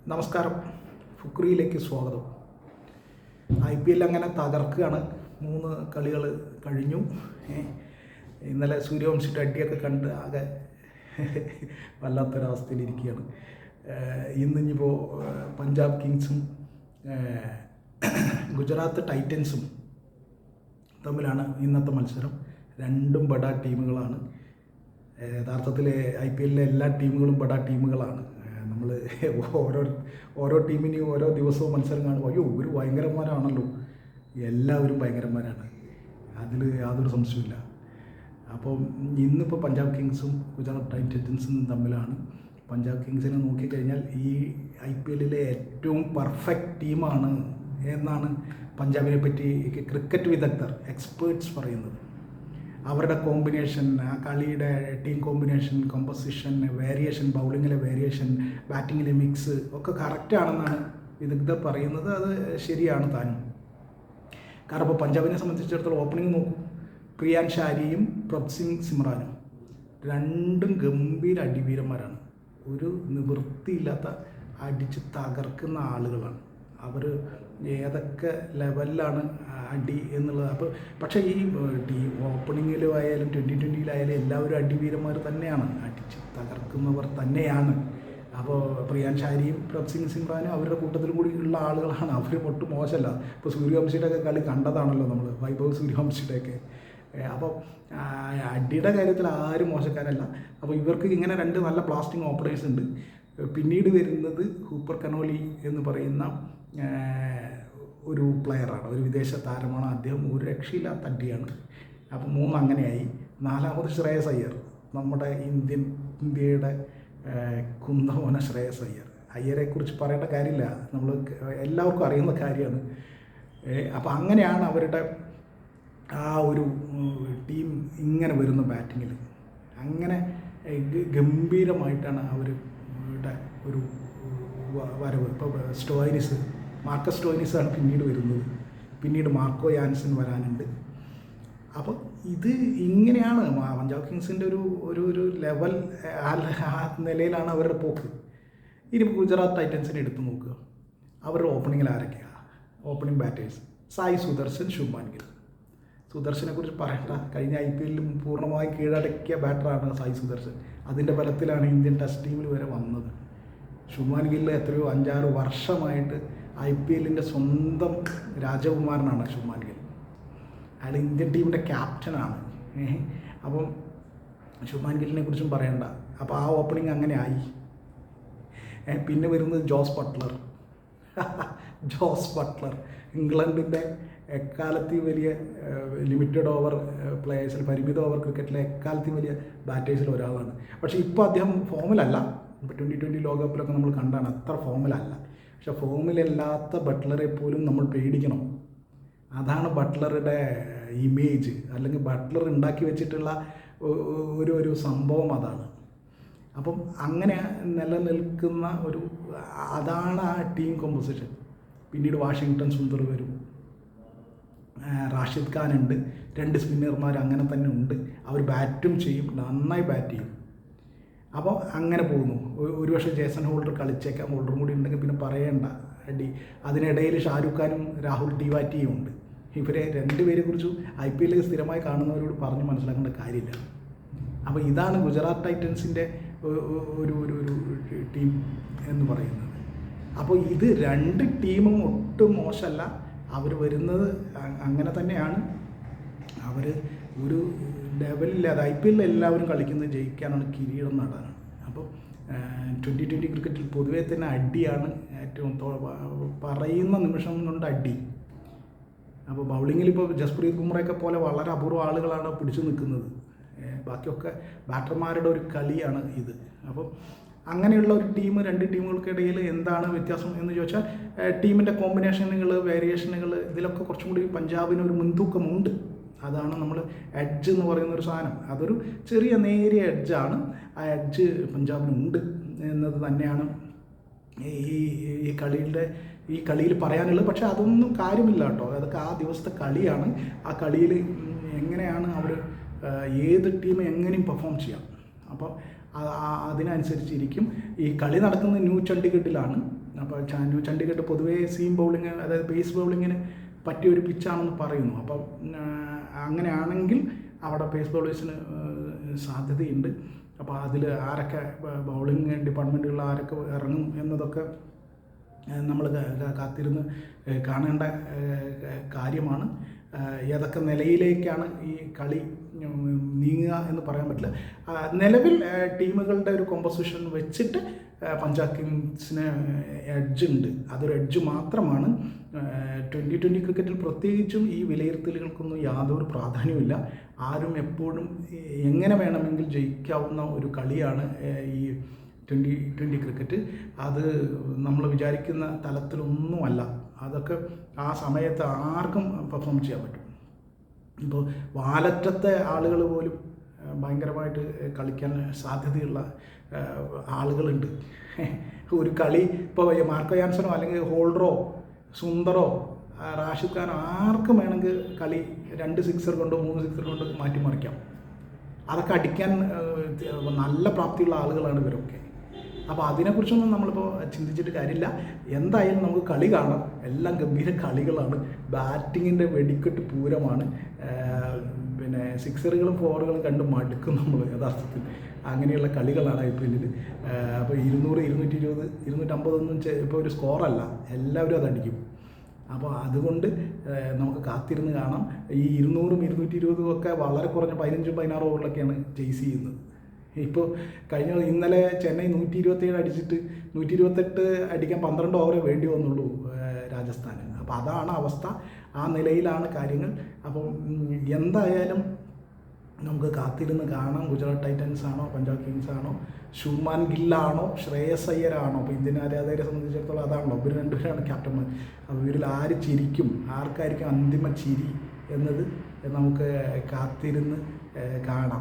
നമസ്കാരം, ഫുക്രിയിലേക്ക് സ്വാഗതം. IPL അങ്ങനെ തകർക്കുകയാണ്. 3 കളികൾ കഴിഞ്ഞു. ഇന്നലെ സൂര്യവംശിയുടെ അടിയൊക്കെ കണ്ട് ആകെ വല്ലാത്തൊരവസ്ഥയിലിരിക്കുകയാണ്. ഇന്നിപ്പോൾ പഞ്ചാബ് കിങ്സും ഗുജറാത്ത് ടൈറ്റൻസും തമ്മിലാണ് ഇന്നത്തെ മത്സരം. രണ്ടും ബഡാ ടീമുകളാണ്. യഥാർത്ഥത്തിൽ IPL എല്ലാ ടീമുകളും ബഡാ ടീമുകളാണ്. നമ്മൾ ഓരോ ടീമിനെയും ഓരോ ദിവസവും മത്സരം കാണുമ്പോൾ അയ്യോ ഇവർ ഭയങ്കരന്മാരാണല്ലോ, എല്ലാവരും ഭയങ്കരന്മാരാണ്, അതിൽ യാതൊരു സംശയമില്ല. അപ്പം ഇന്നിപ്പോൾ പഞ്ചാബ് കിങ്സും ഗുജറാത്ത് ടൈറ്റൻസും തമ്മിലാണ്. പഞ്ചാബ് കിങ്സിനെ നോക്കിക്കഴിഞ്ഞാൽ ഈ IPL ഏറ്റവും പെർഫെക്റ്റ് ടീമാണ് എന്നാണ് പഞ്ചാബിനെ പറ്റി ക്രിക്കറ്റ് വിദഗ്ധർ, എക്സ്പേർട്സ് പറയുന്നത്. അവരുടെ കോമ്പിനേഷൻ, ആ കളിയുടെ ടീം കോമ്പിനേഷൻ, കോമ്പസിഷൻ, വേരിയേഷൻ, ബൗളിങ്ങിലെ വേരിയേഷൻ, ബാറ്റിങ്ങിലെ മിക്സ് ഒക്കെ കറക്റ്റാണെന്നാണ് വിദഗ്ധർ പറയുന്നത്. അത് ശരിയാണ് താനും. കാരണം ഇപ്പോൾ പഞ്ചാബിനെ സംബന്ധിച്ചിടത്തോളം ഓപ്പണിംഗ് നോക്കൂ, പ്രിയാൻ ഷാരിയും പ്രഭ്സിംഗ് സിമ്രാനും രണ്ടും ഗംഭീര അടിവീരന്മാരാണ്. ഒരു നിവൃത്തിയില്ലാത്ത അടിച്ച് തകർക്കുന്ന ആളുകളാണ് അവർ. ഏതൊക്കെ ലെവലിലാണ് അടി എന്നുള്ളത്. അപ്പോൾ പക്ഷേ ഈ ടീം ഓപ്പണിങ്ങിലും ആയാലും 2020-ലായാലും എല്ലാവരും അടിവീരന്മാർ തന്നെയാണ്, അടിച്ച് തകർക്കുന്നവർ തന്നെയാണ്. അപ്പോൾ പ്രിയാൻ ഷാരിയും പ്രഭ്സിംഗ് സിമ്രാനും അവരുടെ കൂട്ടത്തിലും കൂടി ഉള്ള ആളുകളാണ്. അവർ ഒട്ടും മോശമല്ല. ഇപ്പോൾ സൂര്യവംശിയുടെ ഒക്കെ കളി കണ്ടതാണല്ലോ നമ്മൾ, വൈഭവ് സൂര്യവംശിയുടെയൊക്കെ. അപ്പോൾ അടിയുടെ കാര്യത്തിൽ ആരും മോശക്കാരല്ല. അപ്പോൾ ഇവർക്ക് ഇങ്ങനെ 2 നല്ല ബ്ലാസ്റ്റിംഗ് ഓപ്പറേഷൻസ് ഉണ്ട്. പിന്നീട് വരുന്നത് ഹൂപ്പർ കനോലി എന്ന് പറയുന്ന ഒരു പ്ലെയറാണ്, ഒരു വിദേശ താരമാണ്. അദ്ദേഹം ഒരു രക്ഷയില്ലാത്ത അടിയാണ്. അപ്പോൾ 3 അങ്ങനെയായി. 4ാമത് ശ്രേയസ് അയ്യർ, നമ്മുടെ ഇന്ത്യയുടെ കുന്തമോന ശ്രേയസ് അയ്യർ. അയ്യരെക്കുറിച്ച് പറയേണ്ട കാര്യമില്ല, നമ്മൾ എല്ലാവർക്കും അറിയുന്ന കാര്യമാണ്. അപ്പോൾ അങ്ങനെയാണ് അവരുടെ ആ ഒരു ടീം ഇങ്ങനെ വരുന്ന ബാറ്റിങ്ങിൽ. അങ്ങനെ ഗംഭീരമായിട്ടാണ് അവരുടെ ഒരു വരവ്. ഇപ്പോൾ മാർക്കസ് സ്റ്റോയിനിസാണ് പിന്നീട് വരുന്നത്. പിന്നീട് മാർക്കോ യാൻസൺ വരാനുണ്ട്. അപ്പോൾ ഇത് ഇങ്ങനെയാണ് പഞ്ചാബ് കിങ്സിൻ്റെ ഒരു ലെവൽ. ആ നിലയിലാണ് അവരുടെ പോക്ക്. ഇനി ഗുജറാത്ത് ടൈറ്റൻസിനെ എടുത്ത് നോക്കുക. അവരുടെ ഓപ്പണിങ്ങിൽ ആരൊക്കെയാണ് ഓപ്പണിംഗ് ബാറ്റേഴ്സ്? സായി സുദർശൻ, ശുഭ്മാൻ ഗിൽ. സുദർശനെ കുറിച്ച് പറയണ്ട, കഴിഞ്ഞ IPL പൂർണ്ണമായി കീഴടക്കിയ ബാറ്ററാണ് സായി സുദർശൻ. അതിൻ്റെ ബലത്തിലാണ് ഇന്ത്യൻ ടെസ്റ്റ് ടീമിൽ വരെ വന്നത്. ശുഭ്മാൻ ഗിൽ എത്രയോ 5-6 വർഷമായിട്ട് IPLൻ്റെ സ്വന്തം രാജകുമാരനാണ് ശുഭ്മാൻ ഗിൽ. അയാൾ ഇന്ത്യൻ ടീമിൻ്റെ ക്യാപ്റ്റനാണ്. അപ്പം ശുഭ്മാൻ ഗില്ലിനെ കുറിച്ചും പറയണ്ട. അപ്പോൾ ആ ഓപ്പണിംഗ് അങ്ങനെ ആയി. പിന്നെ വരുന്നത് ജോസ് ബട്ട്ലർ, ഇംഗ്ലണ്ടിൻ്റെ എക്കാലത്തെയും വലിയ ലിമിറ്റഡ് ഓവർ പ്ലേയേഴ്സിൽ, പരിമിത ഓവർ ക്രിക്കറ്റിലെ എക്കാലത്തെയും വലിയ ബാറ്റേഴ്സിൽ ഒരാളാണ്. പക്ഷേ ഇപ്പോൾ അദ്ദേഹം ഫോമിലല്ല. ഇപ്പോൾ 2020 ലോകകപ്പിലൊക്കെ നമ്മൾ കണ്ടാണ്, അത്ര ഫോമിലല്ല. പക്ഷെ ഫോമിലല്ലാത്ത ബട്ട്ലറെ പോലും നമ്മൾ പേടിക്കണം. അതാണ് ബട്ട്ലറുടെ ഇമേജ്, അല്ലെങ്കിൽ ബട്ട്ലർ ഉണ്ടാക്കി വെച്ചിട്ടുള്ള ഒരു സംഭവം അതാണ്. അപ്പം അങ്ങനെ നിലനിൽക്കുന്ന അതാണ് ആ ടീം കോമ്പോസിഷൻ. പിന്നീട് വാഷിങ്ടൺ സുന്ദർ വരും, റാഷിദ് ഖാൻ ഉണ്ട്, 2 സ്പിന്നർമാർ അങ്ങനെ തന്നെ ഉണ്ട്. അവർ ബാറ്റും ചെയ്യും, നന്നായി ബാറ്റ് ചെയ്യും. അപ്പോൾ അങ്ങനെ പോകുന്നു. ഒരുപക്ഷെ ജേസൺ ഹോൾഡർ കളിച്ചേക്കാം, ഹോൾഡറും കൂടി ഉണ്ടെങ്കിൽ പിന്നെ പറയേണ്ട അടി. അതിനിടയിൽ ഷാരൂഖ് ഖാനും രാഹുൽ ടിവാറ്റിയും ഉണ്ട്. ഇവരെ 2 പേരെ കുറിച്ചും IPL സ്ഥിരമായി കാണുന്നവരോട് പറഞ്ഞ് മനസ്സിലാക്കേണ്ട കാര്യമില്ല. അപ്പോൾ ഇതാണ് ഗുജറാത്ത് ടൈറ്റൻസിൻ്റെ ഒരു ടീം എന്ന് പറയുന്നത്. അപ്പോൾ ഇത് 2 ടീമും ഒട്ടും മോശമല്ല. അവർ വരുന്നത് അങ്ങനെ തന്നെയാണ്. അവർ ഒരു ലെവലില്ലാതെ IPL എല്ലാവരും കളിക്കുന്നത് ജയിക്കാനാണ്, കിരീടം നേടാനാണ്. അപ്പോൾ 2020 ക്രിക്കറ്റിൽ പൊതുവേ തന്നെ അടിയാണ് ഏറ്റവും പറയുന്ന നിമിഷം കൊണ്ട് അടി. അപ്പോൾ ബൗളിങ്ങിൽ ഇപ്പോൾ ജസ്പ്രീത് ബുംറയൊക്കെ പോലെ വളരെ അപൂർവ ആളുകളാണ് പിടിച്ചു നിൽക്കുന്നത്. ബാക്കിയൊക്കെ ബാറ്റർമാരുടെ ഒരു കളിയാണ് ഇത്. അപ്പോൾ അങ്ങനെയുള്ള ഒരു ടീം, 2 ടീമുകൾക്കിടയിൽ എന്താണ് വ്യത്യാസം എന്ന് ചോദിച്ചാൽ ടീമിൻ്റെ കോമ്പിനേഷനുകൾ, വേരിയേഷനുകൾ, ഇതിലൊക്കെ കുറച്ചും കൂടി പഞ്ചാബിന് ഒരു മുൻതൂക്കമുണ്ട്. അതാണ് നമ്മൾ എഡ്ജ് എന്ന് പറയുന്നൊരു സാധനം. അതൊരു ചെറിയ നേരിയ എഡ്ജാണ്. ആ എഡ്ജ് പഞ്ചാബിനുണ്ട് എന്നത് തന്നെയാണ് ഈ കളിയിൽ പറയാനുള്ളത്. പക്ഷേ അതൊന്നും കാര്യമില്ല കേട്ടോ. അതൊക്കെ ആ ദിവസത്തെ കളിയാണ്. ആ കളിയിൽ എങ്ങനെയാണ് അവർ ഏത് ടീം എങ്ങനെയും പെർഫോം ചെയ്യാം. അപ്പോൾ അതിനനുസരിച്ചിരിക്കും. ഈ കളി നടക്കുന്നത് ന്യൂ ചണ്ഡീഗഡിലാണ്. അപ്പോൾ ചണ്ഡീഗഡ് പൊതുവേ സീം ബൗളിങ്, അതായത് പേസ് ബൗളിങ്ങിന് പറ്റിയൊരു പിച്ചാണെന്ന് പറയുന്നു. അപ്പം അങ്ങനെയാണെങ്കിൽ അവിടെ പേസ് ബൗളേഴ്സിന് സാധ്യതയുണ്ട്. അപ്പോൾ അതിൽ ആരൊക്കെ ബൗളിങ് ഡിപ്പാർട്ട്മെൻറ്റുകളിൽ ആരൊക്കെ ഇറങ്ങും എന്നതൊക്കെ നമ്മൾ കാത്തിരുന്ന് കാണേണ്ട കാര്യമാണ്. ഏതൊക്കെ നിലയിലേക്കാണ് ഈ കളി നീങ്ങുക എന്ന് പറയാൻ പറ്റില്ല. നിലവിൽ ടീമുകളുടെ ഒരു കോമ്പോസിഷൻ വെച്ചിട്ട് പഞ്ചാബ് കിങ്സിന് എഡ്ജ് ഉണ്ട്. അതൊരു എഡ്ജ് മാത്രമാണ്. 2020 ക്രിക്കറ്റിൽ പ്രത്യേകിച്ചും ഈ വിലയിരുത്തലുകൾക്കൊന്നും യാതൊരു പ്രാധാന്യമില്ല. ആരും എപ്പോഴും എങ്ങനെ വേണമെങ്കിൽ ജയിക്കാവുന്ന ഒരു കളിയാണ് ഈ 2020 ക്രിക്കറ്റ്. അത് നമ്മൾ വിചാരിക്കുന്ന തലത്തിലൊന്നുമല്ല. അതൊക്കെ ആ സമയത്ത് ആർക്കും പെർഫോം ചെയ്യാൻ പറ്റും. ഇപ്പോൾ വാലറ്റത്തെ ആളുകൾ പോലും ഭയങ്കരമായിട്ട് കളിക്കാൻ സാധ്യതയുള്ള ആളുകളുണ്ട്. ഒരു കളി ഇപ്പോൾ മാർക്കോ യാൻസനോ അല്ലെങ്കിൽ ഹോൾഡറോ സുന്ദറോ റാഷിദ് ഖാനോ ആർക്കും വേണമെങ്കിൽ കളി 2 സിക്സർ കൊണ്ടോ 3 സിക്സർ കൊണ്ടോ മാറ്റിമറിക്കാം. അതൊക്കെ അടിക്കാൻ നല്ല പ്രാപ്തിയുള്ള ആളുകളാണ് ഇവരൊക്കെ. അപ്പോൾ അതിനെക്കുറിച്ചൊന്നും നമ്മളിപ്പോൾ ചിന്തിച്ചിട്ട് കാര്യമില്ല. എന്തായാലും നമുക്ക് കളി കാണാം. എല്ലാം ഗംഭീര കളികളാണ്. ബാറ്റിങ്ങിൻ്റെ വെടിക്കെട്ട് പൂരമാണ്. പിന്നെ സിക്സറുകളും ഫോറുകളും കണ്ട് മടുക്കും നമ്മൾ യഥാർത്ഥത്തിൽ. അങ്ങനെയുള്ള കളികളാണ് IPL. അപ്പോൾ 200, 220, 250 ഇപ്പോൾ ഒരു സ്കോറല്ല, എല്ലാവരും അതടിക്കും. അപ്പോൾ അതുകൊണ്ട് നമുക്ക് കാത്തിരുന്ന് കാണാം. ഈ 200ഉം 220ഉം ഒക്കെ വളരെ കുറഞ്ഞ 15-16 ഓവറിലൊക്കെയാണ് ചേസ് ചെയ്യുന്നത്. ഇപ്പോൾ ഇന്നലെ ചെന്നൈ 127 അടിച്ചിട്ട് 128 അടിക്കാൻ 12 ഓവറേ വേണ്ടി വന്നുള്ളൂ രാജസ്ഥാന്. അപ്പോൾ അതാണ് അവസ്ഥ. ആ നിലയിലാണ് കാര്യങ്ങൾ. അപ്പം എന്തായാലും നമുക്ക് കാത്തിരുന്ന് കാണാം. ഗുജറാത്ത് ടൈറ്റൻസ് ആണോ, പഞ്ചാബ് കിങ്സ് ആണോ, ശുഭ്മാൻ ഗില്ലാണോ, ശ്രേയസ് അയ്യരാണോ? അപ്പോൾ ഇന്ത്യൻ ആരാധകരെ സംബന്ധിച്ചിടത്തോളം അതാണല്ലോ, ഇവർ രണ്ടുപേരാണ് ക്യാപ്റ്റന്മാർ. അപ്പോൾ ഇവരിൽ ആര് ചിരിക്കും, ആർക്കായിരിക്കും അന്തിമ ചിരി എന്നത് നമുക്ക് കാത്തിരുന്ന് കാണാം.